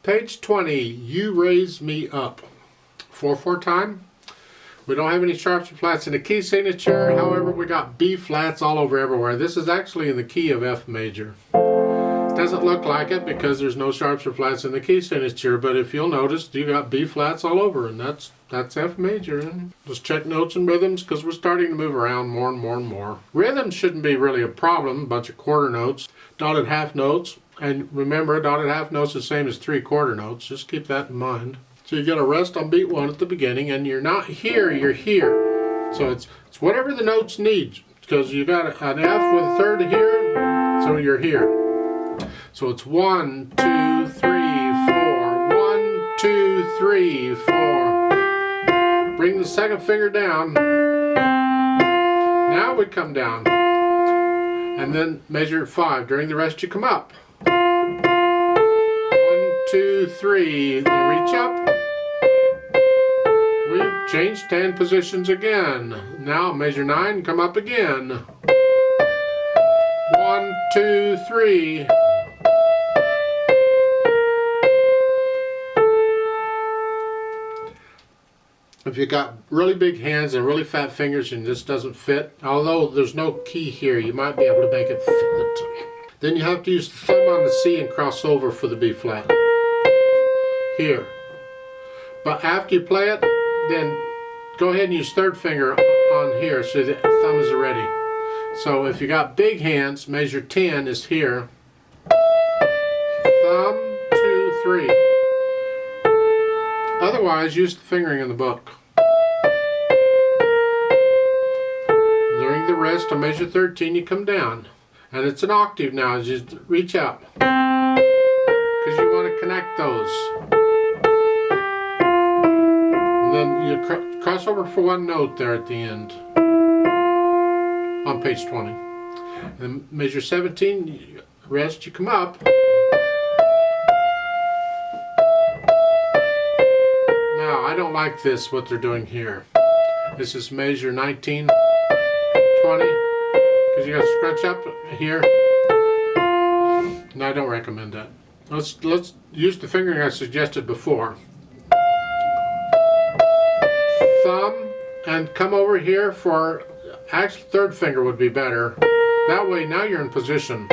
Page 20, you raise me up. 4/4 time. We don't have any sharps or flats in the key signature. However, we got B flats all over everywhere. This is actually in the key of F major. Doesn't look like it because there's no sharps or flats in the key signature, but if you'll notice, you got B flats all over, and that's F major. Just check notes and rhythms because we're starting to move around more and more and more. Rhythms shouldn't be really a problem. A bunch of quarter notes, dotted half notes, and remember, dotted half notes is the same as 3 quarter notes. Just keep that in mind. So you get a rest on beat 1 at the beginning, and you're not here, you're here. So it's whatever the notes need, because you got an F with a third here, so you're here. So it's 1, 2, 3, 4. 1, 2, 3, 4. Bring the second finger down. Now we come down. And then measure 5. During the rest you come up. 1, 2, 3. Then reach up. We change 10 positions again. Now measure 9. Come up again. 1, 2, 3. If you got really big hands and really fat fingers and this doesn't fit, although there's no key here, you might be able to make it fit. Then you have to use the thumb on the C and cross over for the B flat. Here. But after you play it, then go ahead and use third finger on here so the thumb is ready. So if you got big hands, measure 10 is here. Thumb, 2, 3. Otherwise, use the fingering in the book. During the rest, on measure 13, you come down. And it's an octave now, just reach out. Because you want to connect those. And then you cross over for 1 note there at the end. On page 20. And measure 17, rest, you come up. I don't like this, what they're doing here. This is measure 19, 20, because you got to scrunch up here. No, I don't recommend that. Let's use the fingering I suggested before. Thumb, and come over here for, actually third finger would be better. That way now you're in position.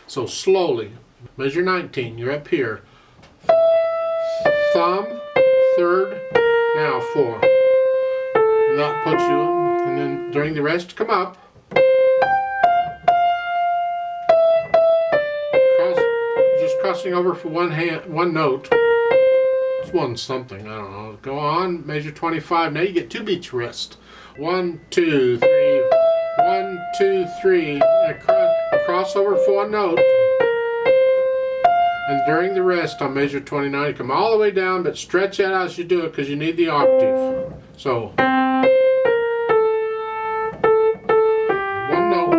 So slowly, measure 19, you're up here. Thumb, third, now 4. And that puts you, and then during the rest, come up. Just crossing over for 1 note. It's 1 something, I don't know. Go on, measure 25. Now you get 2 beats rest. 1, 2, 3. 1, 2, 3. Cross over for 1 note. And during the rest on measure 29, you come all the way down, but stretch out as you do it because you need the octave. So, 1 note.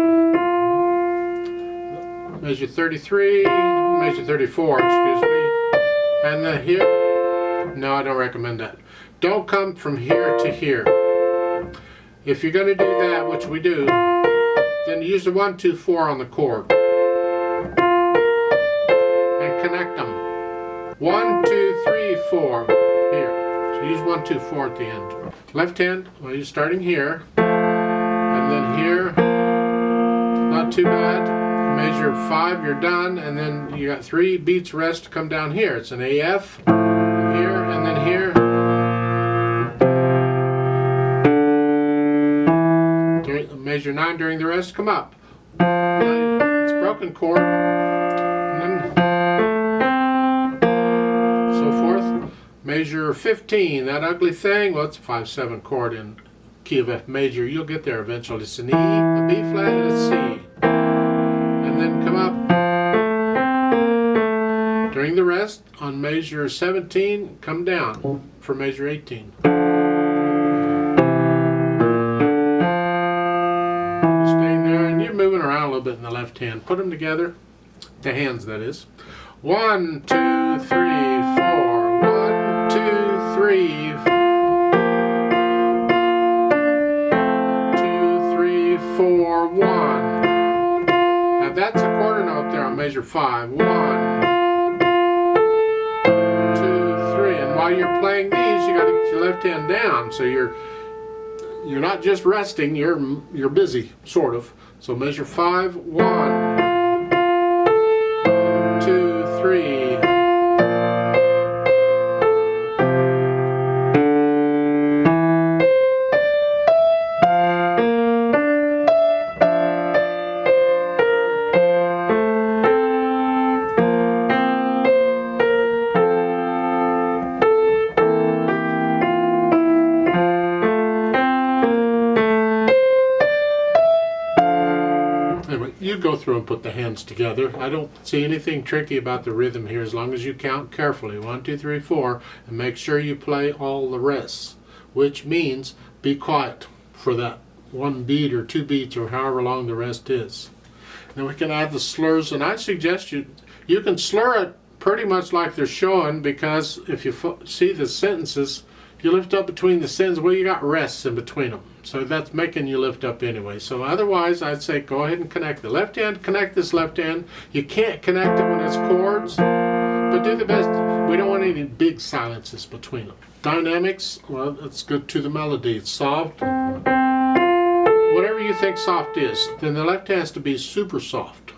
Measure 33, measure 34, excuse me. And then here, no, I don't recommend that. Don't come from here to here. If you're going to do that, which we do, then use the 1, 2, 4 on the chord. Connect them. 1, 2, 3, 4. Here. So use 1, 2, 4 at the end. Left hand, well, you're starting here. And then here. Not too bad. Measure 5, you're done. And then you got 3 beats rest to come down here. It's an AF. Here, and then here. Measure 9 during the rest, come up. It's broken chord. And then measure 15, that ugly thing, well, it's a 5/7 chord in key of F major. You'll get there eventually. It's an E, a B flat, and a C. And then come up. During the rest, on measure 17, come down for measure 18. Staying there, and you're moving around a little bit in the left hand. Put them together, the hands that is. 1, 2, 3, 4. 2, 3, 2, 3, 4, 1. Now that's a quarter note there on measure 5. 1, while you're playing these, you got to get your left hand down, so you're not just resting, you're busy, sort of. So measure 5, 1, 2, 3. You go through and put the hands together. I don't see anything tricky about the rhythm here, as long as you count carefully, 1, 2, 3, 4, and make sure you play all the rests, which means be quiet for that 1 beat or 2 beats or however long the rest is. Then we can add the slurs, and I suggest you can slur it pretty much like they're showing, because if you see the sentences, you lift up between the sentences. Well, you got rests in between them, so that's making you lift up anyway. So otherwise, I'd say go ahead and connect the left hand, connect this left hand. You can't connect it when it's chords, but do the best. We don't want any big silences between them. Dynamics, well, let's go to the melody. It's soft. Whatever you think soft is, then the left has to be super soft.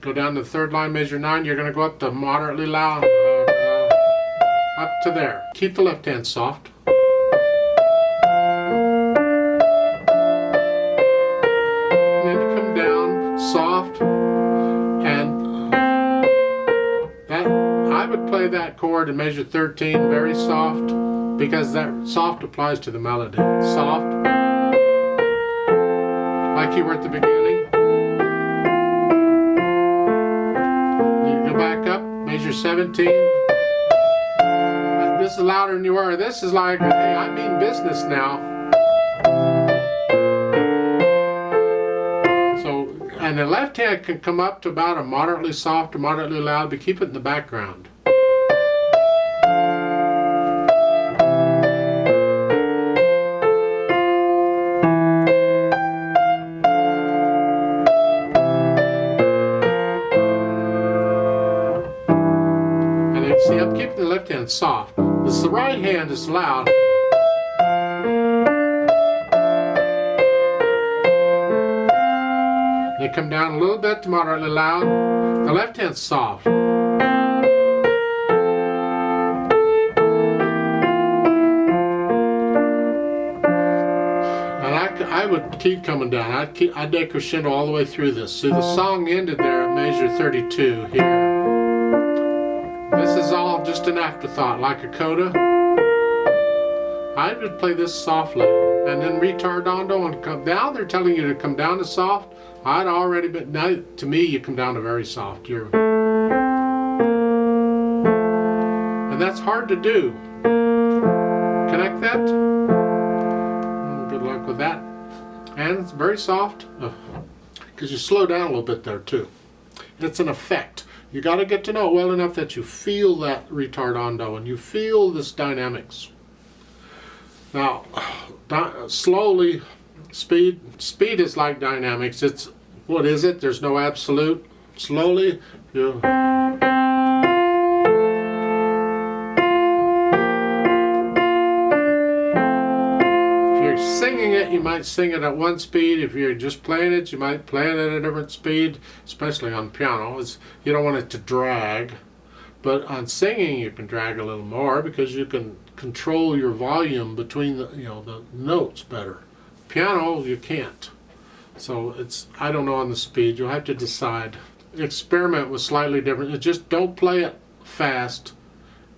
Go down to the 3rd line, measure 9. You're going to go up to moderately loud, up to there. Keep the left hand soft. And then you come down soft, and that I would play that chord and measure 13 very soft, because that soft applies to the melody. Soft, like you were at the beginning. Back up, measure 17. This is louder than you are. This is like, hey, I mean business now. So, and the left hand can come up to about a moderately soft or moderately loud, but keep it in the background. See, I'm keeping the left hand soft. The right hand is loud. They come down a little bit to moderately loud. The left hand's soft. And I would keep coming down. I'd decrescendo all the way through this. See, the song ended there at measure 32 here. This is all just an afterthought, like a coda. I would play this softly, and then retardando and come down. They're telling you to come down to soft. I'd already been, now to me you come down to very soft. And that's hard to do. Connect that. Good luck with that. And it's very soft, because you slow down a little bit there too. It's an effect. You got to get to know it well enough that you feel that retardando and you feel this dynamics. Now, slowly, speed is like dynamics. It's, what is it? There's no absolute. Slowly, you. If you're singing it, you might sing it at one speed. If you're just playing it, you might play it at a different speed, especially on piano. You don't want it to drag. But on singing, you can drag a little more because you can control your volume between the notes better. Piano, you can't. So it's, I don't know on the speed. You'll have to decide. Experiment with slightly different. Just don't play it fast,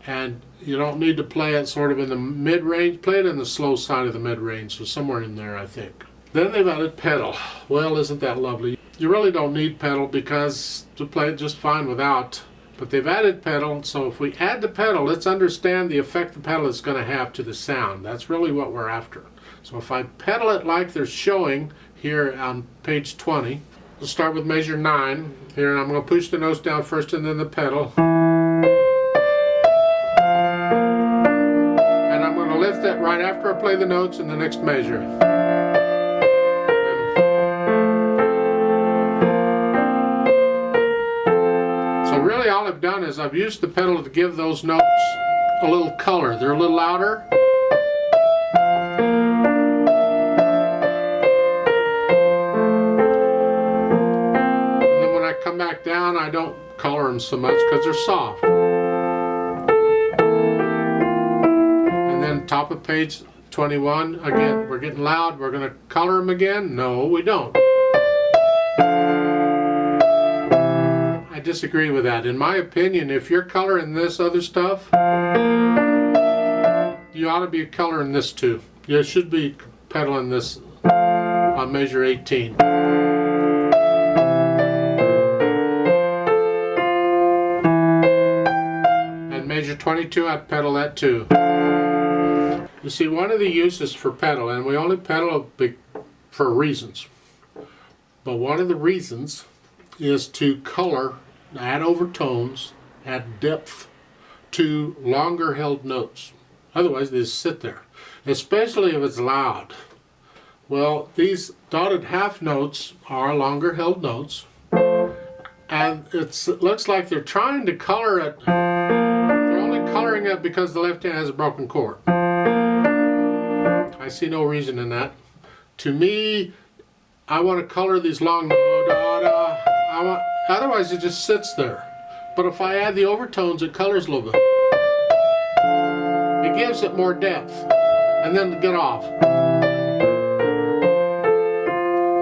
and you don't need to play it sort of in the mid-range. Play it in the slow side of the mid-range, so somewhere in there, I think. Then they've added pedal. Well, isn't that lovely? You really don't need pedal because to play it just fine without. But they've added pedal, so if we add the pedal, let's understand the effect the pedal is going to have to the sound. That's really what we're after. So if I pedal it like they're showing here on page 20, we'll start with measure 9 here, and I'm going to push the notes down first and then the pedal. And I'm going to lift that right after I play the notes in the next measure. done is I've used the pedal to give those notes a little color. They're a little louder. And then when I come back down, I don't color them so much because they're soft. And then top of page 21, again, we're getting loud. We're going to color them again? No, we don't. I disagree with that. In my opinion, if you're coloring this other stuff, you ought to be coloring this too. You should be pedaling this on measure 18. And measure 22, I'd pedal that too. You see, one of the uses for pedal, and we only pedal for reasons, but one of the reasons is to color, add overtones, add depth to longer held notes. Otherwise they just sit there, especially if it's loud. Well, these dotted half notes are longer held notes, and it looks like they're trying to color it. They're only coloring it because the left hand has a broken chord. I see no reason in that. To me, I want to color these long otherwise it just sits there. But if I add the overtones, it colors a little bit. It gives it more depth. And then to get off.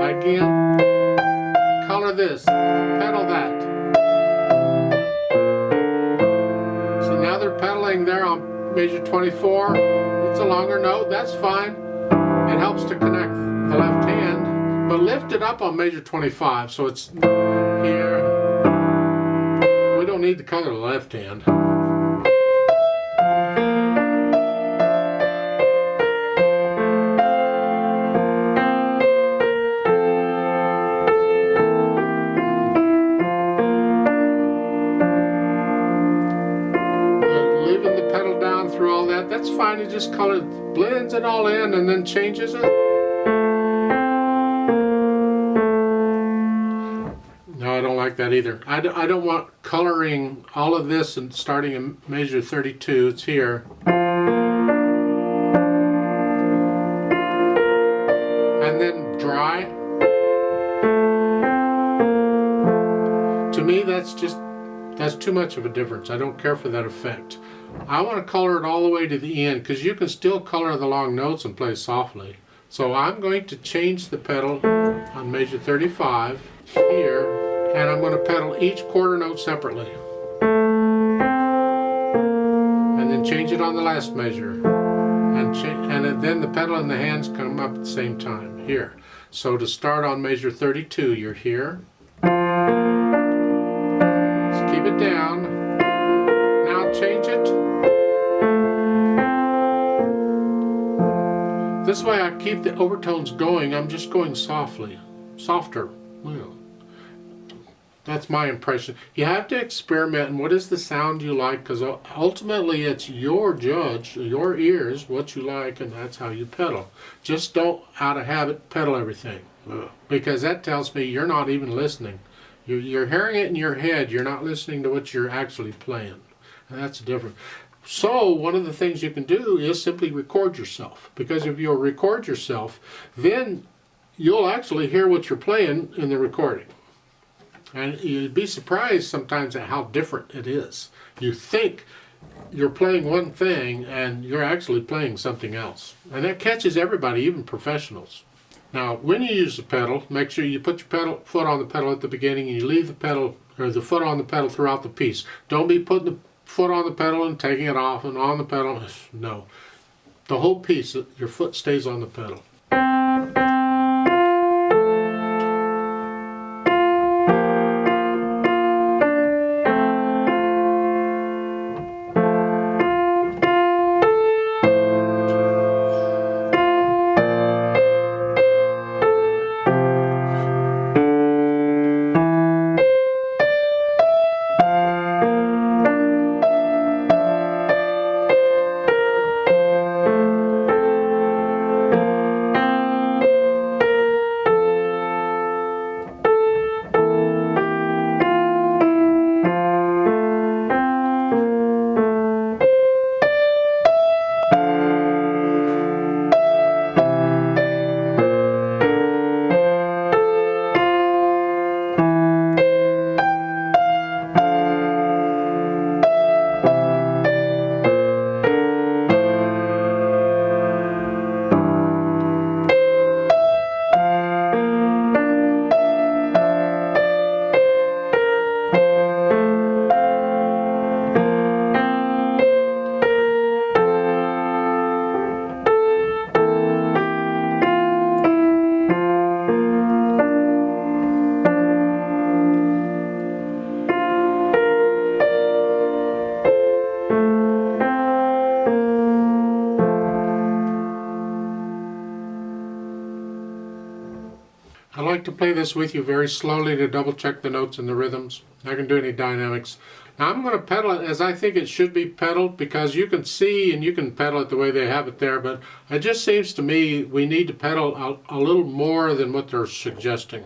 Again, color this, pedal that. So now they're pedaling there on measure 24. It's a longer note, that's fine. It helps to connect the left hand. But lift it up on measure 25, so it's here. We don't need to color the left hand. Leaving the pedal down through all that, that's fine. You just color, blends it all in and then changes it. No, I don't like that either. I don't want coloring all of this and starting in measure 32. It's here. And then dry. To me, that's too much of a difference. I don't care for that effect. I want to color it all the way to the end because you can still color the long notes and play softly. So I'm going to change the pedal on measure 35 here, and I'm going to pedal each quarter note separately. And then change it on the last measure. And then the pedal and the hands come up at the same time here. So to start on measure 32, you're here. Just keep it down. Now change it. This way I keep the overtones going. I'm just going softly, softer. Well, that's my impression. You have to experiment and what is the sound you like, because ultimately it's your judge, your ears, what you like, and that's how you pedal. Just don't, out of habit, pedal everything, because that tells me you're not even listening. You're hearing it in your head. You're not listening to what you're actually playing, and that's different. So one of the things you can do is simply record yourself, because if you'll record yourself, then you'll actually hear what you're playing in the recording. And you'd be surprised sometimes at how different it is. You think you're playing one thing and you're actually playing something else. And that catches everybody, even professionals. Now, when you use the pedal, make sure you put your foot on the pedal at the beginning and you leave the pedal, or the foot on the pedal throughout the piece. Don't be putting the foot on the pedal and taking it off and on the pedal. No. The whole piece, your foot stays on the pedal. I like to play this with you very slowly to double check the notes and the rhythms. I can do any dynamics. Now I'm going to pedal it as I think it should be pedaled, because you can see and you can pedal it the way they have it there, but it just seems to me we need to pedal a little more than what they're suggesting.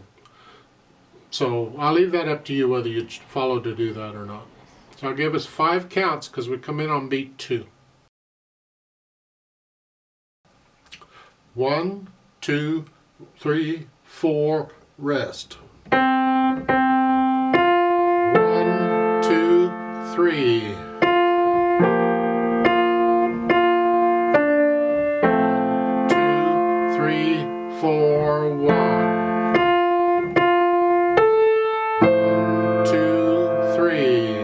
So I'll leave that up to you whether you follow to do that or not. So I'll give us 5 counts because we come in on beat 2. 1, 2, 3, 4, rest. 1, 2, 3. 2, 3, 4, 1. 2, 3.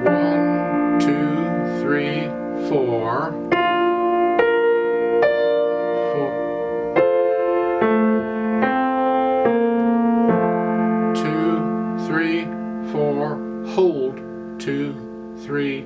1, 2, 3, 4, 1. 2, 3, 4, hold, 2, 3,